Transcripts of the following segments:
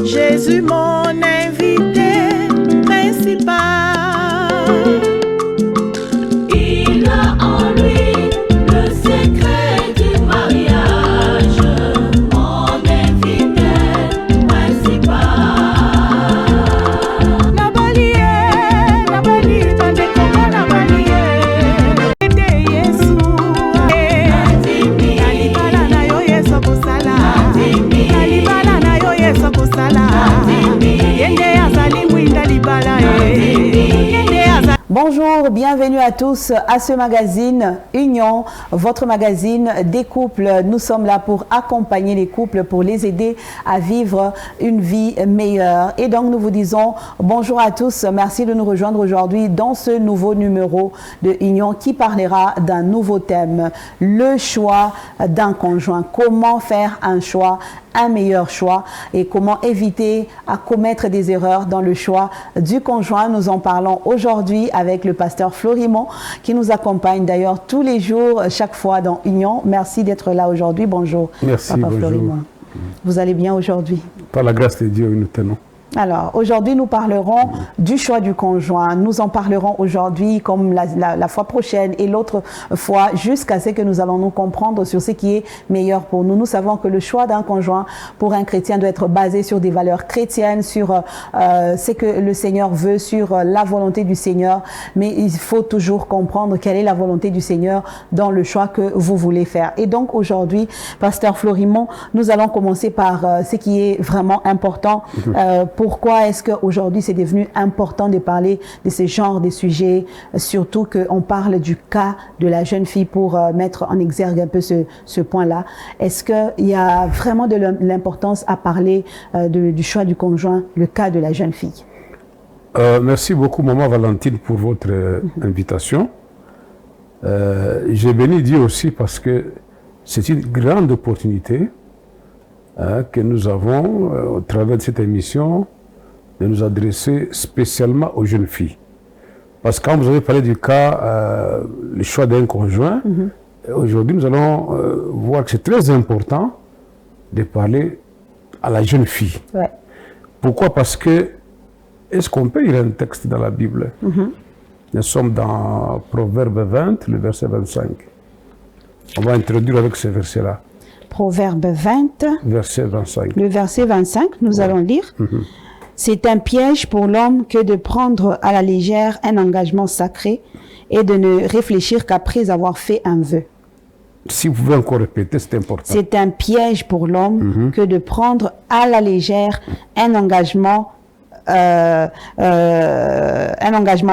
Jésus, mon invité principal. Il a en lui le secret du mariage, mon invité principal. Bonjour, bienvenue à tous à ce magazine Union, votre magazine des couples. Nous sommes là pour accompagner les couples, pour les aider à vivre une vie meilleure. Et donc nous vous disons bonjour à tous, merci de nous rejoindre aujourd'hui dans ce nouveau numéro de Union qui parlera d'un nouveau thème, le choix d'un conjoint. Comment faire un choix, un meilleur choix et comment éviter à commettre des erreurs dans le choix du conjoint. Nous en parlons aujourd'hui avec le pasteur Florimond qui nous accompagne d'ailleurs tous les jours, chaque fois dans Union. Merci d'être là aujourd'hui. Bonjour. Merci, Papa bonjour. Florimond. Vous allez bien aujourd'hui? Par la grâce de Dieu, nous tenons. Alors, aujourd'hui, nous parlerons du choix du conjoint. Nous en parlerons aujourd'hui comme la fois prochaine et l'autre fois jusqu'à ce que nous allons nous comprendre sur ce qui est meilleur pour nous. Nous savons que le choix d'un conjoint pour un chrétien doit être basé sur des valeurs chrétiennes, sur ce que le Seigneur veut, sur la volonté du Seigneur. Mais il faut toujours comprendre quelle est la volonté du Seigneur dans le choix que vous voulez faire. Et donc, aujourd'hui, pasteur Florimond, nous allons commencer par ce qui est vraiment important pourquoi est-ce qu'aujourd'hui c'est devenu important de parler de ce genre de sujets, surtout qu'on parle du cas de la jeune fille pour mettre en exergue un peu ce point-là. Est-ce qu'il y a vraiment de l'importance à parler du choix du conjoint, le cas de la jeune fille? Merci beaucoup, Maman Valentine, pour votre invitation. J'ai béni Dieu aussi parce que c'est une grande opportunité que nous avons au travers de cette émission de nous adresser spécialement aux jeunes filles. Parce que quand vous avez parlé du cas, le choix d'un conjoint, aujourd'hui nous allons voir que c'est très important de parler à la jeune fille. Ouais. Pourquoi? Parce que, est-ce qu'on peut lire un texte dans la Bible? Nous sommes dans Proverbe 20, le verset 25. On va introduire avec ce verset-là. Proverbe 20, Verset 25. le verset 25, nous allons lire. C'est un piège pour l'homme que de prendre à la légère un engagement sacré et de ne réfléchir qu'après avoir fait un vœu. Si vous pouvez encore répéter, c'est important. C'est un piège pour l'homme que de prendre à la légère un engagement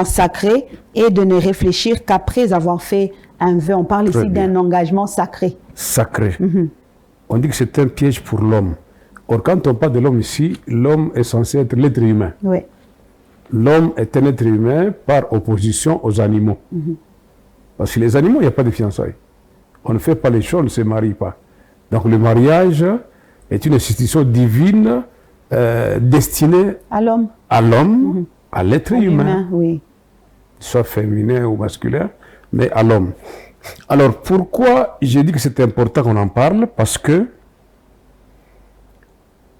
sacré et de ne réfléchir qu'après avoir fait un vœu. On parle ici d'un engagement sacré. Sacré. On dit que c'est un piège pour l'homme. Or, quand on parle de l'homme ici, l'homme est censé être l'être humain. Oui. L'homme est un être humain par opposition aux animaux. Parce que les animaux, il n'y a pas de fiançailles. On ne fait pas les choses, on ne se marie pas. Donc le mariage est une institution divine destinée À l'homme. À l'être humain, Oui. soit féminin ou masculin, mais à l'homme. Alors pourquoi j'ai dit que c'est important qu'on en parle? Parce que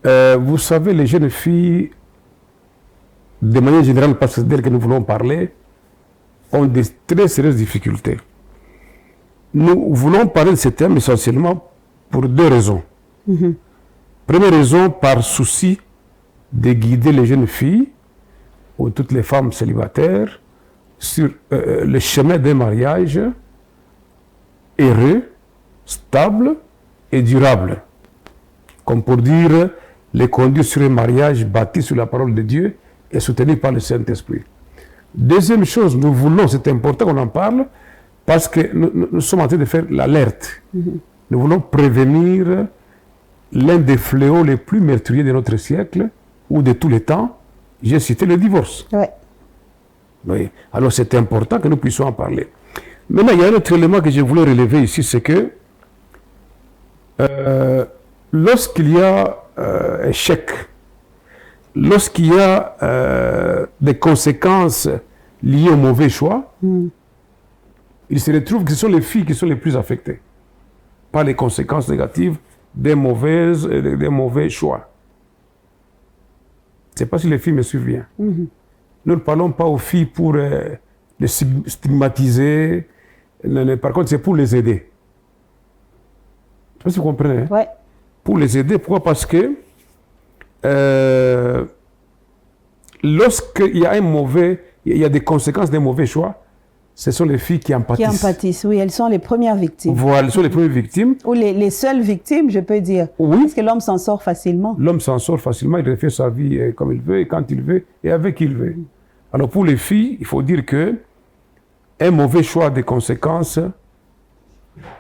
vous savez, les jeunes filles, de manière générale, parce que c'est d'elles que nous voulons parler, ont des très sérieuses difficultés. Nous voulons parler de ce thème essentiellement pour deux raisons. Première raison, par souci de guider les jeunes filles ou toutes les femmes célibataires sur le chemin d'un mariage heureux, stable et durable. Comme pour dire, les conduire sur un mariage bâti sur la parole de Dieu et soutenu par le Saint-Esprit. Deuxième chose, nous voulons, c'est important qu'on en parle, parce que nous sommes en train de faire l'alerte. Nous voulons prévenir l'un des fléaux les plus meurtriers de notre siècle, ou de tous les temps. J'ai cité le divorce. Ouais. Oui. Alors c'est important que nous puissions en parler. Maintenant, il y a un autre élément que je voulais relever ici, c'est que lorsqu'il y a échec, lorsqu'il y a des conséquences liées au mauvais choix, il se retrouve que ce sont les filles qui sont les plus affectées par les conséquences négatives des mauvais choix. sais pas si les filles me suivent bien. Nous ne parlons pas aux filles pour les stigmatiser. Non, par contre, c'est pour les aider. Je ne sais pas si vous comprenez. Hein? Ouais. Pour les aider, pourquoi? Parce que lorsqu'il y a il y a des conséquences des mauvais choix, ce sont les filles qui Qui empathissent, oui, elles sont les premières victimes. Voilà, elles sont les premières victimes. Ou les seules victimes, je peux dire. Oui. Parce que l'homme s'en sort facilement. L'homme s'en sort facilement, il refait sa vie comme il veut, et quand il veut, et avec qui il veut. Alors pour les filles, il faut dire que un mauvais choix a des conséquences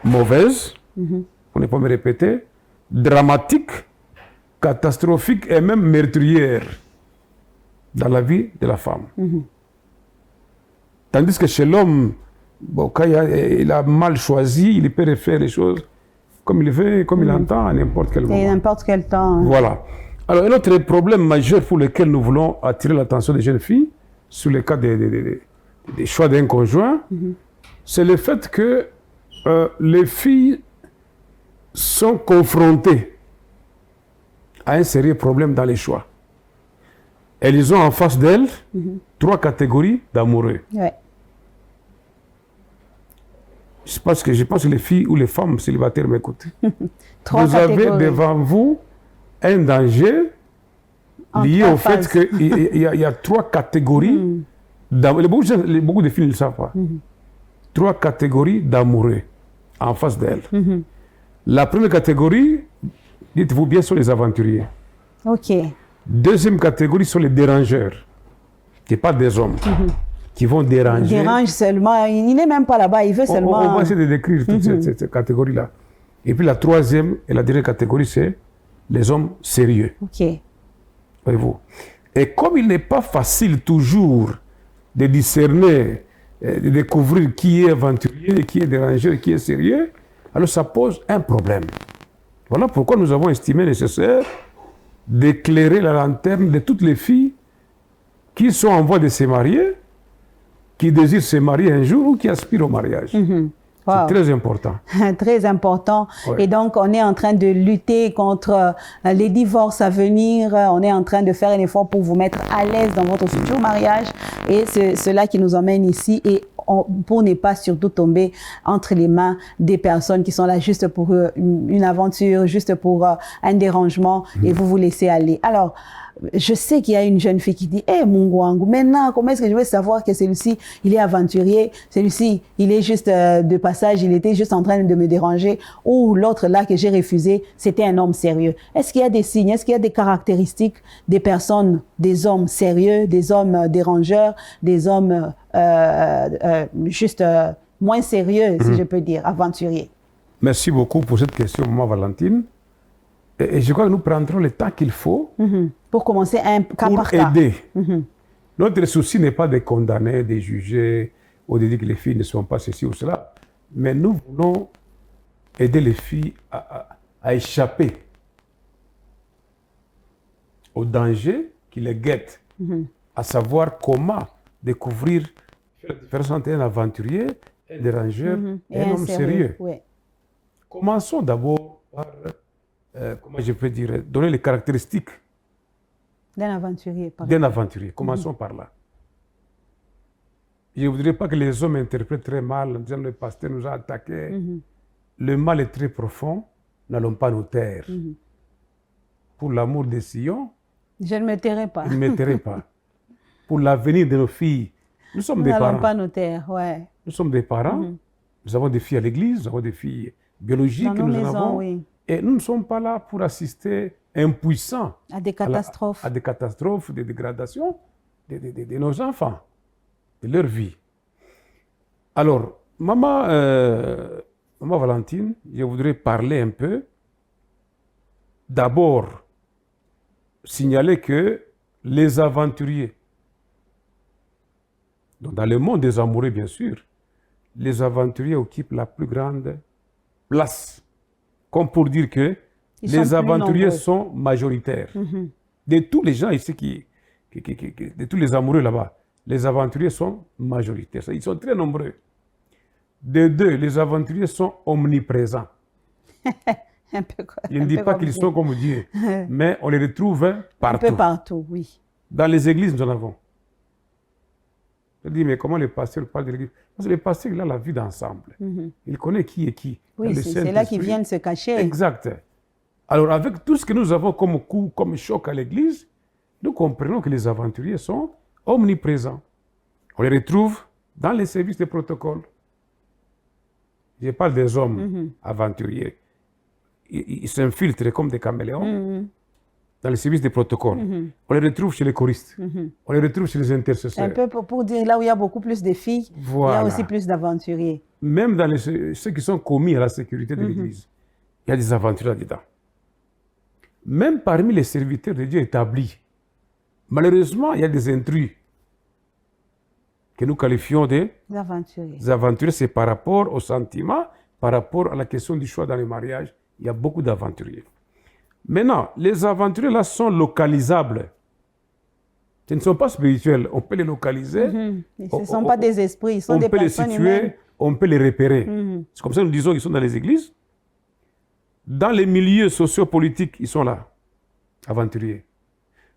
mauvaises, on ne peut pas me répéter, dramatiques, catastrophiques et même meurtrières dans la vie de la femme. Tandis que chez l'homme, bon, quand il a mal choisi, il peut refaire les choses comme il veut, comme il entend, à n'importe quel moment. Et n'importe quel temps. Hein. Voilà. Alors, un autre problème majeur pour lequel nous voulons attirer l'attention des jeunes filles, sur le cas des choix d'un conjoint, c'est le fait que les filles sont confrontées à un sérieux problème dans les choix. Elles ont en face d'elles 3 catégories d'amoureux. Ouais. Je pense que les filles ou les femmes célibataires m'écoutent. 3 Vous avez catégories. devant vous un danger lié au fait qu'il y a 3 catégories. Beaucoup de filles ne le savent pas. 3 catégories d'amoureux en face d'elles. La première catégorie, dites-vous bien, sont les aventuriers. OK. Deuxième catégorie sont les dérangeurs. Ce n'est pas des hommes qui vont Il déranger. dérange seulement. Il n'est même pas là-bas. Il veut seulement. On va essayer de décrire toutes ces catégories-là. Et puis la troisième et la dernière catégorie, c'est les hommes sérieux. OK. Voyez-vous. Et comme il n'est pas facile toujours de discerner, de découvrir qui est aventurier, qui est dérangeur, qui est sérieux, alors ça pose un problème. Voilà pourquoi nous avons estimé nécessaire d'éclairer la lanterne de toutes les filles qui sont en voie de se marier, qui désirent se marier un jour ou qui aspirent au mariage. Wow. C'est très important. Très important. Ouais. Et donc, on est en train de lutter contre les divorces à venir. On est en train de faire un effort pour vous mettre à l'aise dans votre futur mariage. Et c'est cela qui nous emmène ici. Et pour ne pas surtout tomber entre les mains des personnes qui sont là juste pour une aventure, juste pour un dérangement. Et vous laissez aller. Alors, je sais qu'il y a une jeune fille qui dit « Eh, Mungwangu, maintenant, comment est-ce que je vais savoir que celui-ci, il est aventurier, celui-ci, il est juste de passage, il était juste en train de me déranger, ou l'autre là que j'ai refusé, c'était un homme sérieux. » Est-ce qu'il y a des signes, est-ce qu'il y a des caractéristiques des personnes, des hommes sérieux, des hommes dérangeurs, des hommes juste moins sérieux, si je peux dire, aventuriers? Merci beaucoup pour cette question, Maman Valentine. Et je crois que nous prendrons le temps qu'il faut Pour commencer un cas pour par cas. aider. Notre souci n'est pas de condamner, de juger ou de dire que les filles ne sont pas ceci ou cela, mais nous voulons aider les filles à échapper au danger qui les guette, à savoir comment découvrir la différence entre un aventurier, un dérangeur et un homme sérieux. Oui. Commençons d'abord par, comment je peux dire, donner les caractéristiques D'un aventurier, par d'un aventurier. Commençons par là. Je ne voudrais pas que les hommes interprètent très mal en disant le pasteur nous a attaqués. Le mal est très profond, n'allons pas nous taire. Pour l'amour de Sion, Je ne me tairai pas. je ne me tairai pas. Pour l'avenir de nos filles, nous sommes des Nous n'allons parents. pas nous taire, ouais. Nous sommes des parents. Nous avons des filles à l'église, nous avons des filles biologiques Dans que nos nous maisons, avons. oui. Et nous ne sommes pas là pour assister impuissants À des catastrophes. à des catastrophes, des dégradations de nos enfants, de leur vie. Alors, maman Valentine, je voudrais parler un peu. D'abord, signaler que les aventuriers, donc dans le monde des amoureux bien sûr, les aventuriers occupent la plus grande place. Comme pour dire que Ils sont les plus aventuriers nombreux. sont majoritaires. De tous les gens ici, de tous les amoureux là-bas, les aventuriers sont majoritaires. Ils sont très nombreux. De deux, les aventuriers sont omniprésents. Un peu quoi. Je ne dis pas qu'ils sont comme Dieu, mais on les retrouve un partout. peu partout, oui. Dans les églises, nous en avons. Je dis, mais comment les pasteurs parlent de l'église? Parce que les pasteurs, il a la vie d'ensemble. Il connaît qui est qui. Oui, c'est là qu'ils viennent se cacher. Exact. Alors, avec tout ce que nous avons comme coup, comme choc à l'église, nous comprenons que les aventuriers sont omniprésents. On les retrouve dans les services de protocole. Je parle des hommes aventuriers. Ils s'infiltrent comme des caméléons dans les services de protocole. On les retrouve chez les choristes. On les retrouve chez les intercesseurs. Un peu pour dire là où il y a beaucoup plus de filles, Voilà. il y a aussi plus d'aventuriers. Même dans ceux qui sont commis à la sécurité de l'Église, il y a des aventuriers là-dedans. Même parmi les serviteurs de Dieu établis, malheureusement, il y a des intrus que nous qualifions des Aventuriers. aventuriers. C'est par rapport au sentiment, par rapport à la question du choix dans le mariage. Il y a beaucoup d'aventuriers. Maintenant, les aventuriers là sont localisables. Ce ne sont pas spirituels. On peut les localiser. Ce ne sont pas des esprits, ils sont des personnes les humaines. situer, on peut les repérer. C'est comme ça que nous disons qu'ils sont dans les églises. Dans les milieux sociopolitiques, ils sont là, aventuriers.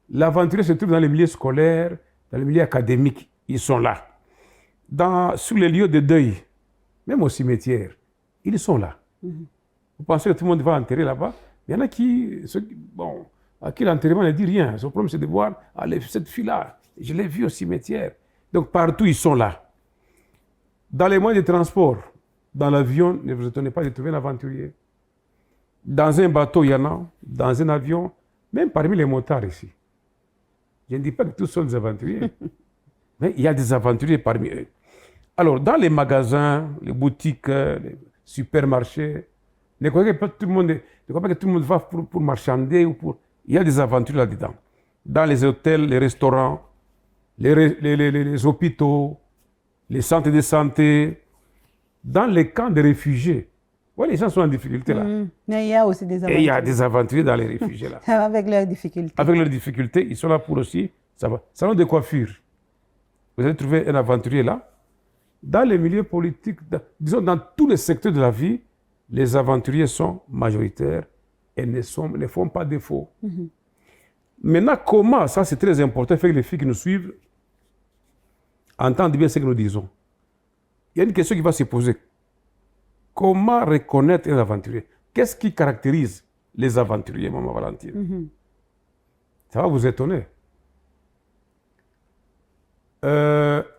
L'aventurier se trouve dans les milieux scolaires, dans les milieux académiques, ils sont là. Sur les lieux de deuil, même au cimetière, ils sont là. Vous pensez que tout le monde va enterrer là-bas? Il y en a à qui l'enterrement ne dit rien. Son problème, c'est de voir cette fille-là. Je l'ai vue au cimetière. Donc, partout, ils sont là. Dans les moyens de transport, dans l'avion, ne vous étonnez pas de trouver un aventurier. Dans un bateau, il y en a. Dans un avion, même parmi les motards ici. Je ne dis pas que tous sont des aventuriers. Mais il y a des aventuriers parmi eux. Alors, dans les magasins, les boutiques, les supermarchés, ne croyez pas que tout le monde va pour marchander ou pour... Il y a des aventures là-dedans. Dans les hôtels, les restaurants, les hôpitaux, les centres de santé, dans les camps de réfugiés. Oui, les gens sont en difficulté là. Mais il y a aussi des aventuriers. Et il y a des aventuriers dans les réfugiés là. Avec leurs difficultés. Avec leurs difficultés, ils sont là pour aussi. Salon de coiffure. Vous allez trouver un aventurier là. Dans les milieux politiques, disons dans tous les secteurs de la vie, les aventuriers sont majoritaires et ne font pas défaut. Maintenant, comment, ça c'est très important, il faut que les filles qui nous suivent entendent bien ce que nous disons. Il y a une question qui va se poser. Comment reconnaître un aventurier? Qu'est-ce qui caractérise les aventuriers, Maman Valentine? Ça va vous étonner.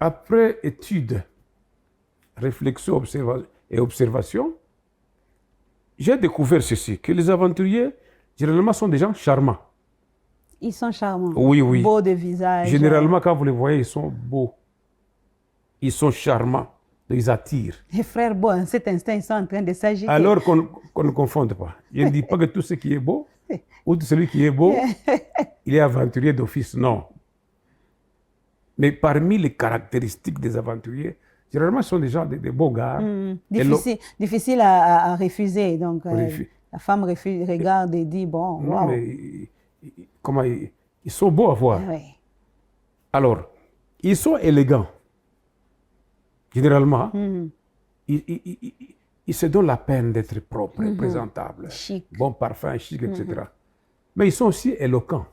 Après étude, réflexion et observation, j'ai découvert ceci, que les aventuriers, généralement, sont des gens charmants. Ils sont charmants. Oui, oui. Beaux de visage. Généralement, quand vous les voyez, ils sont beaux. Ils sont charmants. Ils attirent. Les frères beaux, en cet instant, ils sont en train de s'agiter. Alors qu'on ne confonde pas. Je ne dis pas que tout ce qui est beau, ou tout celui qui est beau, il est aventurier d'office. Non. Mais parmi les caractéristiques des aventuriers, généralement, ce sont des gens, des beaux gars. Difficile à refuser. Donc, la femme regarde et dit, bon, non, wow. Mais comment ils sont beaux à voir. Oui. Alors, ils sont élégants. Généralement, ils se donnent la peine d'être propres, présentables. Chic. Bon parfum, chic, etc. Mais ils sont aussi éloquents.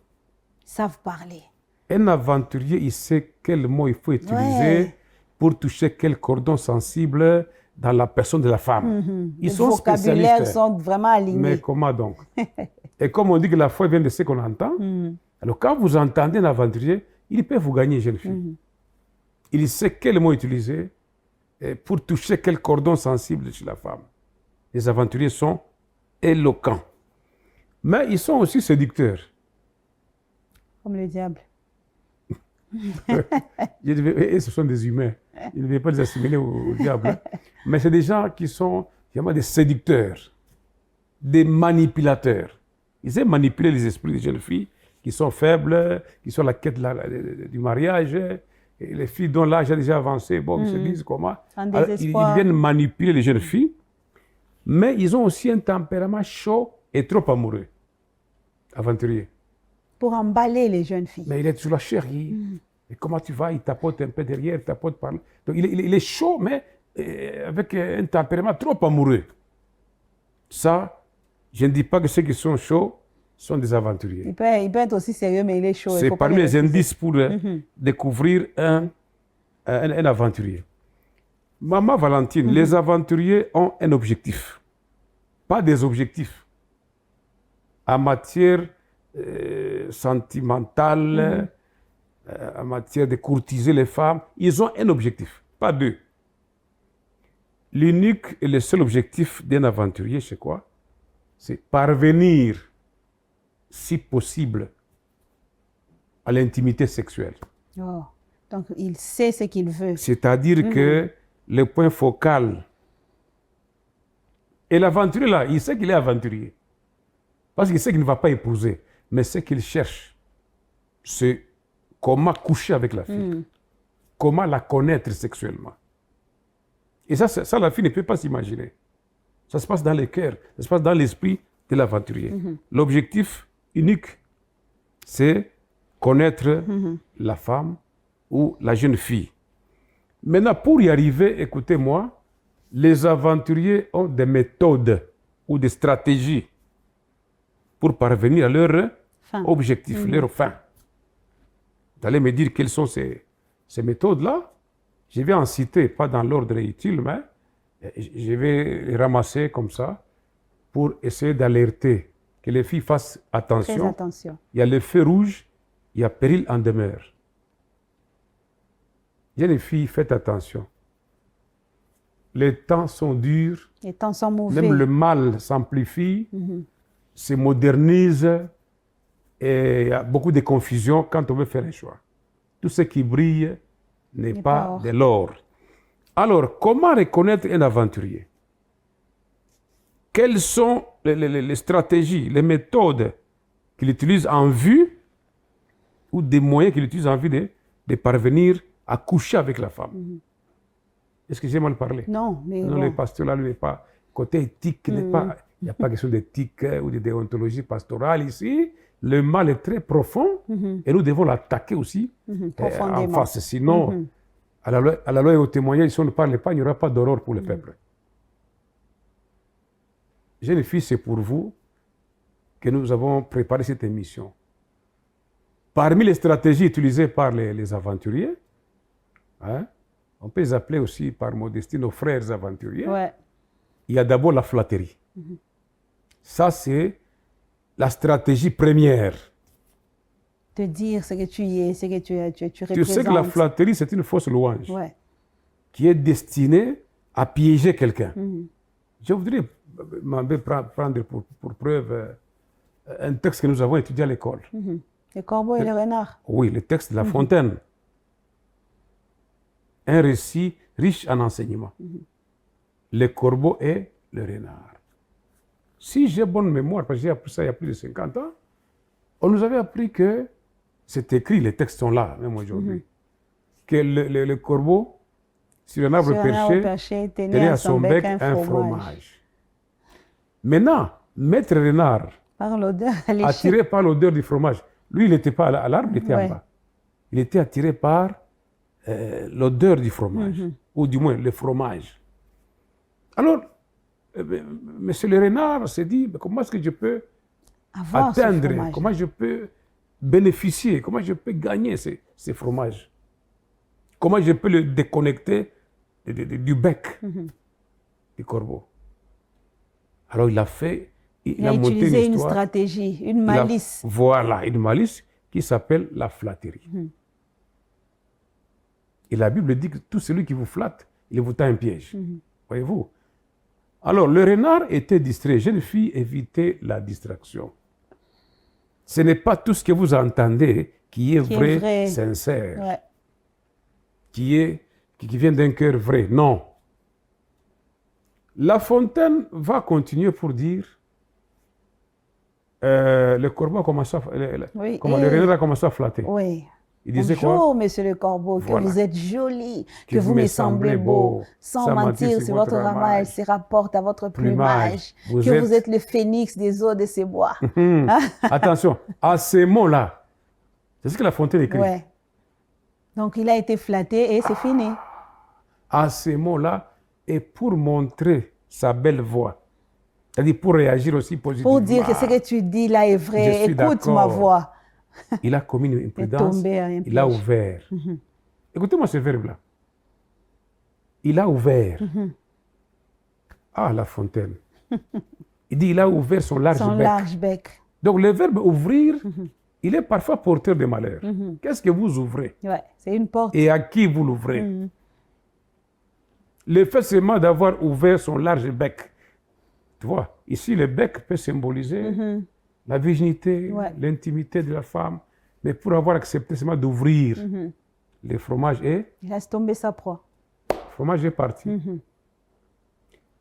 Ils savent parler. Un aventurier, il sait quel mot il faut utiliser pour toucher quel cordon sensible dans la personne de la femme. Ils sont spécialistes. Les vocabulaires sont vraiment alignés. Mais comment donc? Et comme on dit que la foi vient de ce qu'on entend, alors quand vous entendez un aventurier, il peut vous gagner, jeune fille. Il sait quel mot utiliser pour toucher quel cordon sensible chez la femme. Les aventuriers sont éloquents. Mais ils sont aussi séducteurs. Comme le diable. Et ce sont des humains. Je ne vais pas les assimiler au diable. Hein. Mais c'est des gens qui sont vraiment des séducteurs, des manipulateurs. Ils aiment manipuler les esprits des jeunes filles qui sont faibles, qui sont à la quête du mariage. Et les filles dont l'âge a déjà avancé, bon, ils se disent comment. Alors, ils viennent manipuler les jeunes filles, mais ils ont aussi un tempérament chaud et trop amoureux, aventurier. Pour emballer les jeunes filles. Mais il est toujours là, chérie. Et comment tu vas? Il tapote un peu derrière, il tapote par là. Donc il est chaud, mais avec un tempérament trop amoureux. Ça, je ne dis pas que ceux qui sont chauds sont des aventuriers. Il peut être aussi sérieux, mais il est chaud. il C'est faut pas parmi le les refuser. indices pour découvrir un aventurier. Maman Valentine, les aventuriers ont un objectif, pas des objectifs. En matière sentimentale, en matière de courtiser les femmes, ils ont un objectif, pas deux. L'unique et le seul objectif d'un aventurier, c'est quoi? C'est parvenir, si possible, à l'intimité sexuelle. Oh. Donc, il sait ce qu'il veut. C'est-à-dire que le point focal. Et l'aventurier, là, il sait qu'il est aventurier. Parce qu'il sait qu'il ne va pas épouser. Mais ce qu'il cherche, c'est comment coucher avec la fille. Comment la connaître sexuellement. Et ça, la fille ne peut pas s'imaginer. Ça se passe dans le cœur, ça se passe dans l'esprit de l'aventurier. L'objectif unique, c'est connaître la femme ou la jeune fille. Maintenant, pour y arriver, écoutez-moi, les aventuriers ont des méthodes ou des stratégies pour parvenir à leur objectif, leur fin. Vous allez me dire quelles sont ces méthodes-là. Je vais en citer, pas dans l'ordre utile, mais je vais les ramasser comme ça pour essayer d'alerter, que les filles fassent attention. Très attention. Il y a le feu rouge, il y a péril en demeure. Jeunes filles, faites attention. Les temps sont durs. Les temps sont mauvais. Même le mal s'amplifie, se modernise et il y a beaucoup de confusion quand on veut faire un choix. Tout ce qui brille n'est pas de l'or. Alors, comment reconnaître un aventurier? Quelles sont les stratégies, les méthodes qu'il utilise en vue ou des moyens qu'il utilise en vue de parvenir à coucher avec la femme? Est-ce que j'ai mal parlé? Non, mais non, bon. le pasteur là, lui, n'est pas... Côté éthique, n'est pas... Il n'y a pas question d'éthique ou de déontologie pastorale ici. Le mal est très profond et nous devons l'attaquer aussi en face. Sinon, à la loi et au témoignage, si on ne parle pas, il n'y aura pas d'aurore pour le peuple. Jeunes filles, c'est pour vous que nous avons préparé cette émission. Parmi les stratégies utilisées par les aventuriers, on peut les appeler aussi par modestie nos frères aventuriers, il y a d'abord la flatterie. Ça, c'est la stratégie première. Te dire ce que tu es, ce que tu représentes. Tu sais que la flatterie, c'est une fausse louange qui est destinée à piéger quelqu'un. Je voudrais prendre pour preuve un texte que nous avons étudié à l'école. Le corbeau et le renard. Oui, le texte de La Fontaine. Un récit riche en enseignements. Le corbeau et le renard. Si j'ai bonne mémoire, parce que j'ai appris ça il y a plus de 50 ans, on nous avait appris que, c'est écrit, les textes sont là, même aujourd'hui, que le corbeau, sur un arbre perché, tenait à son bec un fromage. Maintenant, maître renard, par l'odeur attiré par l'odeur du fromage, lui, il n'était pas à l'arbre, il était en bas. Il était attiré par l'odeur du fromage, ou du moins le fromage. Alors, monsieur le renard s'est dit, comment est-ce que je peux atteindre, comment je peux bénéficier, comment je peux gagner ces fromages? Comment je peux le déconnecter du bec du corbeau? Alors il a fait, il a monté utilisé une histoire, stratégie, une malice. Voilà, une malice qui s'appelle la flatterie. Et la Bible dit que tout celui qui vous flatte, il vous tend un piège. Voyez-vous? Alors, le renard était distrait. Jeune fille, évitez la distraction. Ce n'est pas tout ce que vous entendez qui est vrai, sincère, qui vient d'un cœur vrai. Non. La Fontaine va continuer pour dire le corbeau a commencé le renard a commencé à flatter. Oui. Il disait bonjour, monsieur le corbeau, que vous êtes joli, que vous me semblez beau. Sans mentir, c'est votre ramage se rapporte à votre plumage. Vous êtes le phénix des eaux de ces bois. Attention, à ces mots-là, c'est ce que La Fontaine écrit. Ouais. Donc, il a été flatté et c'est fini. À ces mots-là, et pour montrer sa belle voix, C'est-à-dire pour réagir aussi positivement. Pour dire que ce que tu dis là est Je vrai, suis écoute ma d'accord. voix. Il a commis une imprudence, tombé à un il a piège. ouvert. Écoutez-moi ce verbe-là. Il a ouvert. Ah, La Fontaine. Il dit il a ouvert son large Son bec. large bec. Donc le verbe ouvrir, il est parfois porteur de malheur. Qu'est-ce que vous ouvrez? Ouais, c'est une porte. Et à qui vous l'ouvrez? Le fait seulement d'avoir ouvert son large bec. Tu vois, ici le bec peut symboliser la virginité, Ouais. l'intimité de la femme. Mais pour avoir accepté seulement d'ouvrir, le fromage Il laisse tomber sa proie. est parti.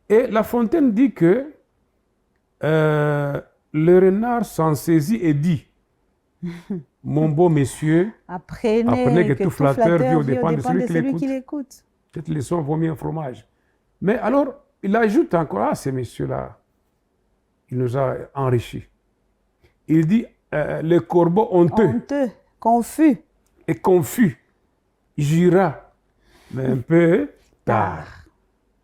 Et La Fontaine dit que le renard s'en saisit et dit mon beau monsieur, Apprenez que tout flatteur vit aux dépens de celui qui qui l'écoute. cette leçon vaut mieux un fromage. Mais alors, il ajoute encore à ces messieurs-là, il nous a enrichis. Il dit le corbeau honteux Honteux, confus. et confus jura, mais un peu tard.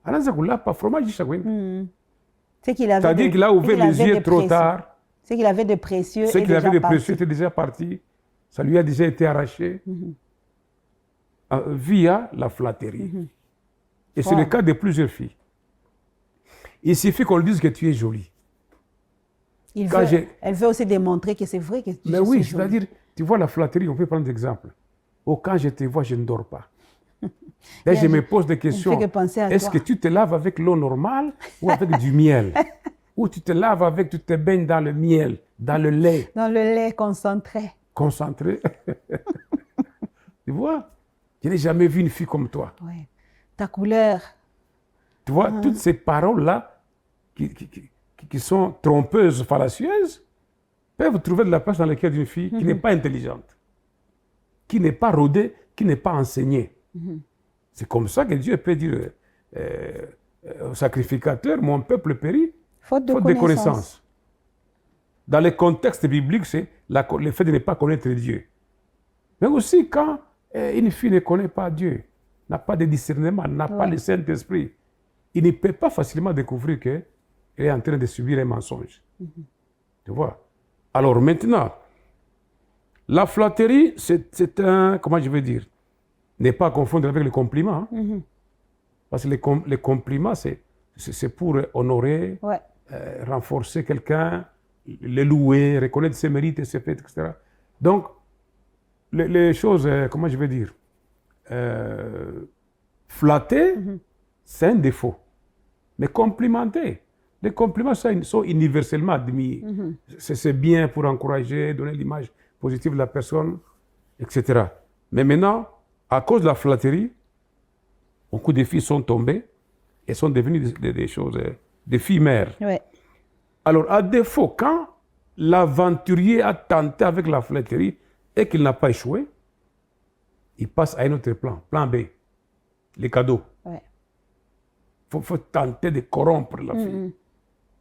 Alors, ça coule pas fromage, C'est qu'il avait c'est-à-dire de- qu'il a c'est ouvert qu'il les avait yeux de trop précieux. tard. C'est qu'il avait de précieux Ce et qu'il avait déjà de précieux parti. était déjà parti. Ça lui a déjà été arraché via la flatterie. Et c'est Wow. le cas de plusieurs filles. Il suffit qu'on lui dise que tu es jolie. Quand Elle veut aussi démontrer que c'est vrai que tu Mais oui, c'est-à-dire, tu vois la flatterie, on peut prendre l'exemple. Oh, quand je te vois, je ne dors pas. Là, je me pose des questions. fait que penser à Est-ce toi. que tu te laves avec l'eau normale ou avec du miel? Ou tu te laves avec, tu te baignes dans le miel, dans le lait Dans le lait concentré. concentré? Tu vois? Je n'ai jamais vu une fille comme toi. Ouais. Ta couleur. Tu vois, toutes ces paroles-là qui sont trompeuses, fallacieuses, peuvent trouver de la place dans le cœur d'une fille qui n'est pas intelligente, qui n'est pas rodée, qui n'est pas enseignée. C'est comme ça que Dieu peut dire au sacrificateur, mon peuple périt, Faute de faute de connaissance. connaissance. Dans le contexte biblique, c'est le fait de ne pas connaître Dieu. Mais aussi quand une fille ne connaît pas Dieu, n'a pas de discernement, n'a pas le Saint-Esprit, il ne peut pas facilement découvrir qu'elle est en train de subir un mensonge. Tu vois? Alors maintenant, la flatterie, c'est un, comment je veux dire, n'est pas à confondre avec le compliment. Parce que les compliments, c'est pour honorer, Ouais. renforcer quelqu'un, le louer, reconnaître ses mérites et ses faits, etc. Donc, les choses, comment je vais dire, flatter, c'est un défaut. Mais complimenter, les compliments sont universellement admis. C'est bien pour encourager, donner l'image positive de la personne, etc. Mais maintenant, à cause de la flatterie, beaucoup de filles sont tombées et sont devenues des choses, des filles mères. Ouais. Alors, à défaut, quand l'aventurier a tenté avec la flatterie et qu'il n'a pas échoué, il passe à un autre plan, plan B, les cadeaux. Ouais. Faut tenter de corrompre la fille.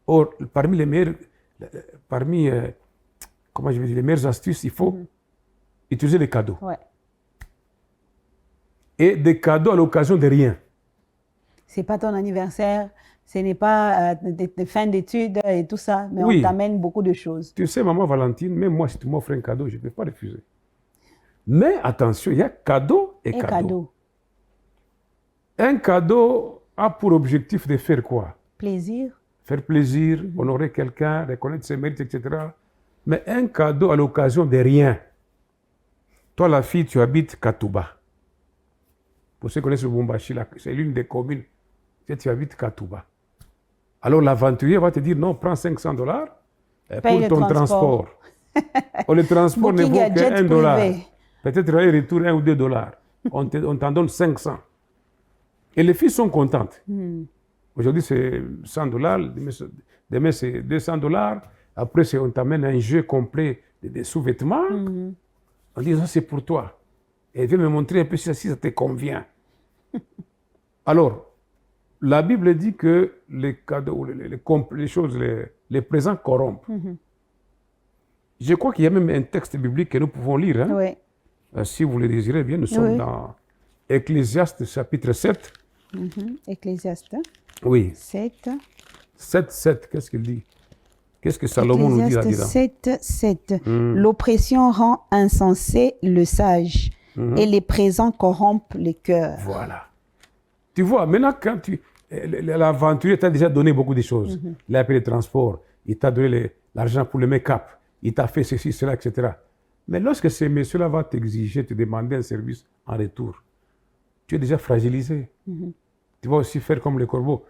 Or, parmi les meilleures, comment je vais dire, les meilleures astuces, il faut utiliser des cadeaux. Ouais. Et des cadeaux à l'occasion de rien. C'est pas ton anniversaire, ce n'est pas de fin d'études et tout ça, mais Oui. on t'amène beaucoup de choses. Tu sais, maman Valentine, même moi, si tu m'offres un cadeau, je ne peux pas refuser. Mais attention, il y a cadeau et Et cadeau. cadeau. Un cadeau a pour objectif de faire quoi? Plaisir. Faire plaisir, honorer quelqu'un, reconnaître ses mérites, etc. Mais un cadeau à l'occasion de rien. Toi, la fille, tu habites Katouba. Pour ceux qui connaissent le Bumbashi, c'est l'une des communes. Tu habites Katouba. Alors l'aventurier va te dire, non, prends $500 Paye pour le ton transport. Oh, le transport ne Booking vaut à que jet $1. privé. Peut-être aller-retour 1 ou $2. On t'en donne 500. Et les filles sont contentes. Aujourd'hui, c'est $100, demain, c'est $200. Après, on t'amène un jeu complet de sous-vêtements. On dit, ça, c'est pour toi. Et viens me montrer un peu si ça te convient. Alors, la Bible dit que les cadeaux, les choses, les présents corrompent. Je crois qu'il y a même un texte biblique que nous pouvons lire. Hein? Oui. Si vous le désirez bien, nous sommes dans Ecclésiaste chapitre 7. Ecclésiaste Oui. 7. 7, qu'est-ce qu'il dit? Qu'est-ce que Salomon nous dit là-dedans? 7. L'oppression rend insensé le sage et les présents corrompent les cœurs. Voilà. Tu vois, maintenant, quand l'aventurier t'a déjà donné beaucoup de choses. Il a payé les transports, il t'a donné l'argent pour le make-up, il t'a fait ceci, cela, etc. Mais lorsque ces messieurs-là vont t'exiger, te demander un service en retour, tu es déjà fragilisé. Tu vas aussi faire comme le corbeau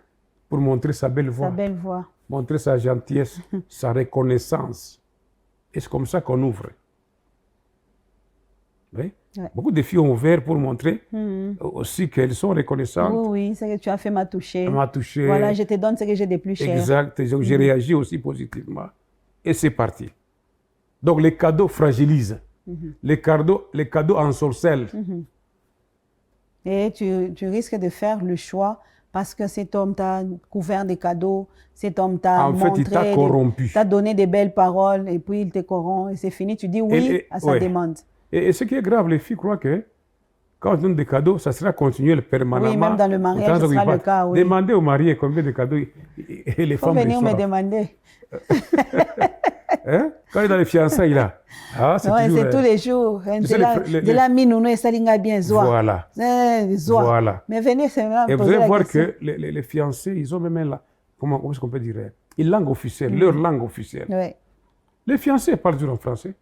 pour montrer sa belle voix. Sa belle voix. Montrer sa gentillesse, sa reconnaissance. Et c'est comme ça qu'on ouvre. Oui? Ouais. Beaucoup de filles ont ouvert pour montrer aussi qu'elles sont reconnaissantes. Oui, c'est que tu as fait m'a toucher. M'a touché. Voilà, je te donne ce que j'ai de plus cher. Exact. Donc, j'ai réagi aussi positivement. Et c'est parti. Donc, les cadeaux fragilisent. Les cadeaux ensorcellent. Et tu risques de faire le choix parce que cet homme t'a couvert des cadeaux, cet homme t'a montré, fait, il t'a corrompu. T'a donné des belles paroles et puis il te corrompt et c'est fini. Tu dis oui à sa demande. Et ce qui est grave, les filles croient que quand on donne des cadeaux, ça sera continuel permanemment. Oui, même dans le mariage, ce sera le cas. Oui. Demandez aux mariés combien de cadeaux et les femmes reçoivent. Il faut venir me demander. Hein? Quand il est dans les fiançailles, là. Ah, c'est tous les jours. De la mine, nous, ça linga bien zoa. Voilà. Voilà. Mais venez, c'est là. Et vous allez voir que les fiancés, ils ont même là, comment est-ce qu'on peut dire, une langue officielle, leur langue officielle. Oui. Les fiancés parlent toujours en français.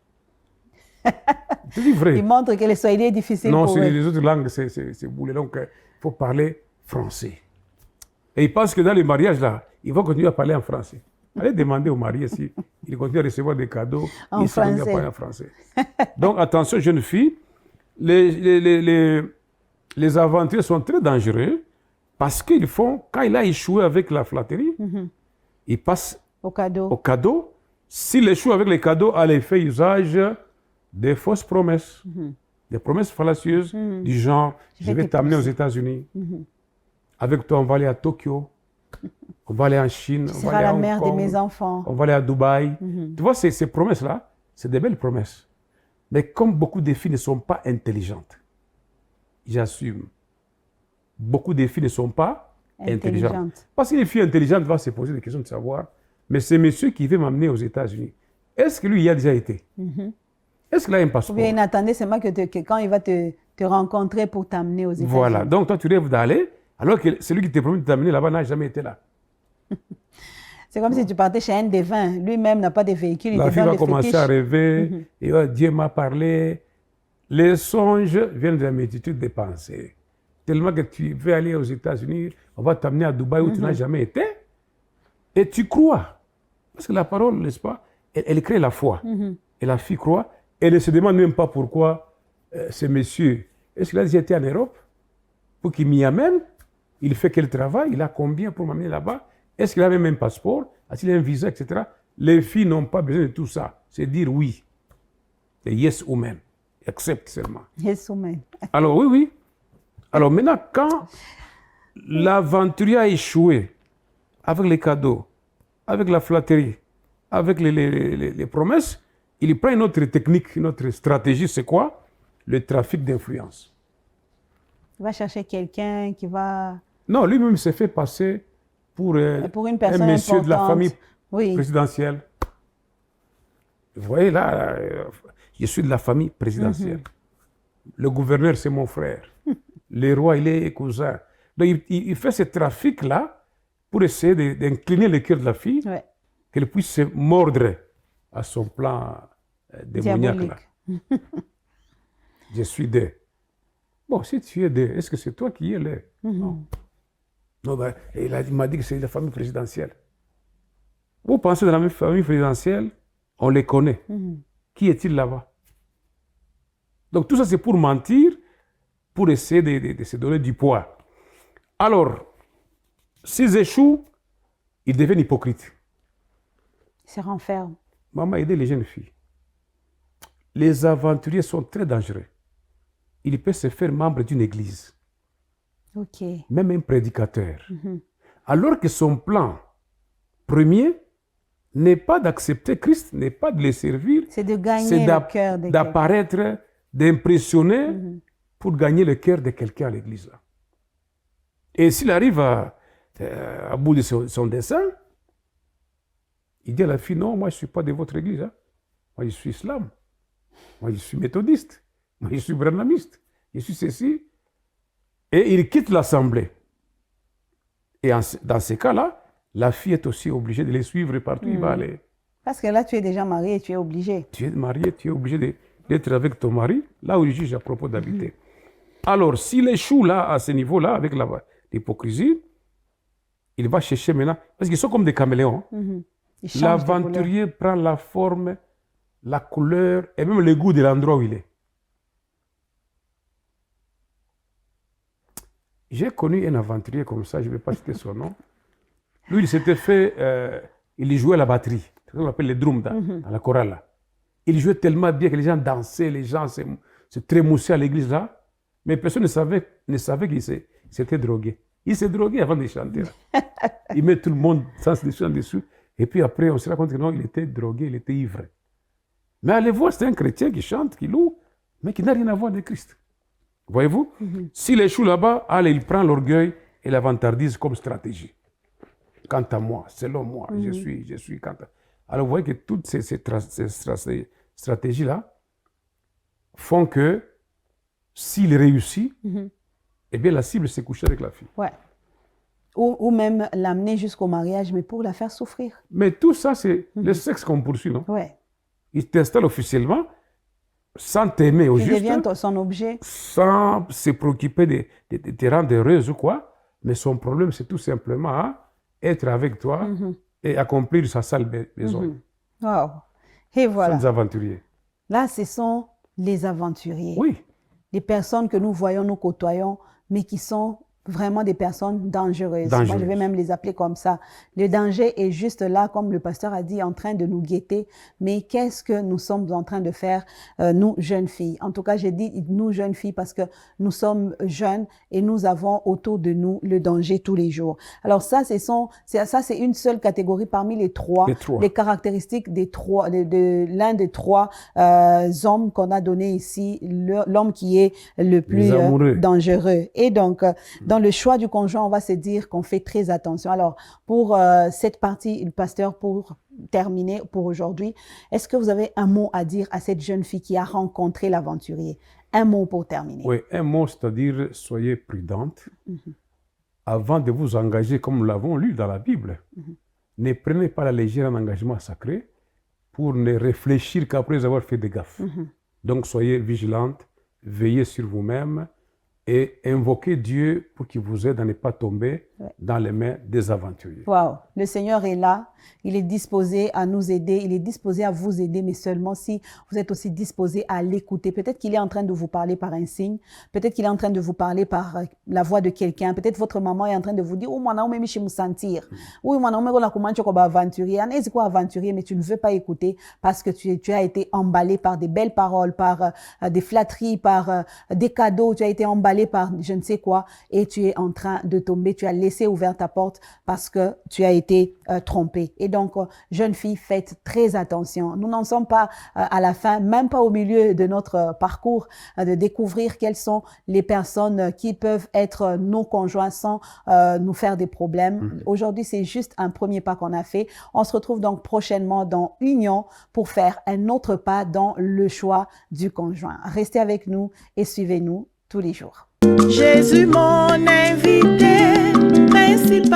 C'est vrai. Ils montrent que le swahili est difficile pour eux. Non, les autres langues, c'est boulé. Donc, il faut parler français. Et ils pensent que dans les mariages, là, ils vont continuer à parler en français. Allez demander aux mariés s'ils continuent à recevoir des cadeaux. Ils continuent à parler en français. Donc, attention, jeunes filles, les aventuriers sont très dangereux parce qu'ils font, quand il a échoué avec la flatterie, il passe au cadeau. S'il échoue avec les cadeaux, il fait usage des fausses promesses, des promesses fallacieuses du genre « je vais t'amener aux États-Unis, avec toi on va aller à Tokyo, on va aller en Chine, on va aller à Hong Kong, la mère de mes enfants. On va aller à Dubaï. Tu vois, ces promesses-là, c'est des belles promesses. Mais comme beaucoup de filles ne sont pas intelligentes, j'assume, beaucoup de filles ne sont pas intelligentes. Parce qu'une fille intelligente va se poser des questions de savoir, mais ce monsieur qui veut m'amener aux États-Unis, est-ce que lui y a déjà été? Est-ce qu'il a un passeport? Ou bien il attendait seulement que quand il va te rencontrer pour t'amener aux États-Unis. Voilà, donc toi tu rêves d'aller, alors que celui qui t'a promis de t'amener là-bas n'a jamais été là. C'est comme si tu partais chez un devin, lui-même n'a pas de véhicule. La fille va commencer à rêver, et Dieu m'a parlé. Les songes viennent de la multitude des pensées. Tellement que tu veux aller aux États-Unis, on va t'amener à Dubaï où tu n'as jamais été, et tu crois. Parce que la parole, n'est-ce pas, elle crée la foi. Et la fille croit, elle ne se demande même pas pourquoi ce monsieur, est-ce qu'il a déjà été en Europe pour qu'il m'y amène? Il fait quel travail? Il a combien pour m'amener là-bas? Est-ce qu'il a même un passeport? Est-il a un visa, etc.? Les filles n'ont pas besoin de tout ça. C'est dire oui. Et yes ou même. Accepte seulement. Yes ou même. Alors oui. Alors maintenant, quand l'aventurier a échoué avec les cadeaux, avec la flatterie, avec les promesses, il prend une autre technique, une autre stratégie. C'est quoi? Le trafic d'influence. Il va chercher quelqu'un qui va... Non, lui-même s'est fait passer pour une personne un monsieur importante. de la famille présidentielle. Vous voyez là, je suis de la famille présidentielle. Le gouverneur, c'est mon frère. Le roi, il est cousin. Donc, il fait ce trafic-là pour essayer d'incliner le cœur de la fille, qu'elle puisse se mordre à son plan démoniaque. Je suis des... Bon, si tu es des... Est-ce que c'est toi qui es là? Non. Non, ben, il m'a dit que c'est la famille présidentielle. Vous pensez dans la famille présidentielle, on les connaît. Qui est-il là-bas? Donc tout ça, c'est pour mentir, pour essayer de se donner du poids. Alors, s'ils échouent, ils deviennent hypocrites. Ils se renferment. Maman, aidez les jeunes filles. Les aventuriers sont très dangereux. Ils peuvent se faire membre d'une église. Même un prédicateur. Alors que son plan premier n'est pas d'accepter Christ, n'est pas de les servir. C'est de gagner le cœur de quelqu'un. D'apparaître, d'impressionner pour gagner le cœur de quelqu'un à l'église. Et s'il arrive à bout de son dessein, Il dit à la fille, non, moi je ne suis pas de votre église. Hein. Moi je suis islam. Moi je suis méthodiste. Moi je suis branhamiste. Je suis ceci. Et il quitte l'assemblée. Et dans ces cas-là, la fille est aussi obligée de les suivre partout où il va aller. Parce que là, tu es déjà marié et tu es obligé. Tu es marié, tu es obligé d'être avec ton mari, là où il juge à propos d'habiter. Alors, s'il échoue là, à ce niveau-là, avec l'hypocrisie, il va chercher maintenant, parce qu'ils sont comme des caméléons. Il change de couleur. L'aventurier prend la forme, la couleur et même le goût de l'endroit où il est. J'ai connu un aventurier comme ça, je ne vais pas citer son nom. Lui, il s'était fait, il jouait la batterie, c'est ce qu'on appelle les drums dans la chorale. Là. Il jouait tellement bien que les gens dansaient, les gens se trémoussaient à l'église là, mais personne ne savait qu'il s'était drogué. Il s'est drogué avant de chanter. Il met tout le monde sans se dessus en dessous, et puis après on se rend compte que non, il était drogué, il était ivre. Mais allez voir, c'est un chrétien qui chante, qui loue, mais qui n'a rien à voir de Christ. Voyez-vous? S'il échoue là-bas, allez, il prend l'orgueil et la vantardise comme stratégie. Quant à moi, selon moi, je suis quant à... Alors vous voyez que toutes ces stratégies-là font que s'il réussit, eh bien la cible s'est couchée avec la fille. Ouais. Ou même l'amener jusqu'au mariage, mais pour la faire souffrir. Mais tout ça, c'est le sexe qu'on poursuit, non? Ouais. Il t'installe officiellement, sans t'aimer au Il juste, devient son objet. sans se préoccuper de te rendre heureuse ou quoi. Mais son problème, c'est tout simplement être avec toi et accomplir sa sale besoin. Wow. Et voilà. Ce sont des aventuriers. Là, ce sont les aventuriers. Oui. Les personnes que nous voyons, nous côtoyons, mais qui sont vraiment des personnes dangereuses. Moi, je vais même les appeler comme ça. Le danger est juste là, comme le pasteur a dit, en train de nous guetter. Mais qu'est-ce que nous sommes en train de faire, nous, jeunes filles? En tout cas, j'ai dit nous, jeunes filles, parce que nous sommes jeunes et nous avons autour de nous le danger tous les jours. Alors ça, c'est une seule catégorie parmi les trois. Les caractéristiques des trois, de l'un des trois hommes qu'on a donné ici, l'homme qui est le plus dangereux. Et donc, dans le choix du conjoint, on va se dire qu'on fait très attention. Alors, pour cette partie, le pasteur, pour terminer pour aujourd'hui, est-ce que vous avez un mot à dire à cette jeune fille qui a rencontré l'aventurier? Un mot pour terminer. Oui, un mot, c'est-à-dire soyez prudente. Avant de vous engager, comme nous l'avons lu dans la Bible, ne prenez pas à la légère un engagement sacré pour ne réfléchir qu'après avoir fait des gaffes. Donc, soyez vigilante, veillez sur vous-même, et invoquer Dieu pour qu'il vous aide à ne pas tomber dans les mains des aventuriers. Wow, le Seigneur est là, il est disposé à nous aider, il est disposé à vous aider, mais seulement si vous êtes aussi disposé à l'écouter. Peut-être qu'il est en train de vous parler par un signe, peut-être qu'il est en train de vous parler par la voix de quelqu'un, peut-être votre maman est en train de vous dire « Oh, moi, je vais me sentir. Oui, moi, je vais aventurier. C'est quoi aventurier? » Mais tu ne veux pas écouter parce que tu as été emballé par des belles paroles, par des flatteries, par des cadeaux, tu as été emballé par je ne sais quoi et tu es en train de tomber, tu as laissé ouverte ta porte parce que tu as été trompé. Et donc, jeune fille, faites très attention. Nous n'en sommes pas à la fin, même pas au milieu de notre parcours, de découvrir quelles sont les personnes qui peuvent être nos conjoints sans nous faire des problèmes. Aujourd'hui, c'est juste un premier pas qu'on a fait. On se retrouve donc prochainement dans Union pour faire un autre pas dans le choix du conjoint. Restez avec nous et suivez-nous tous les jours. Jésus, mon invité principal.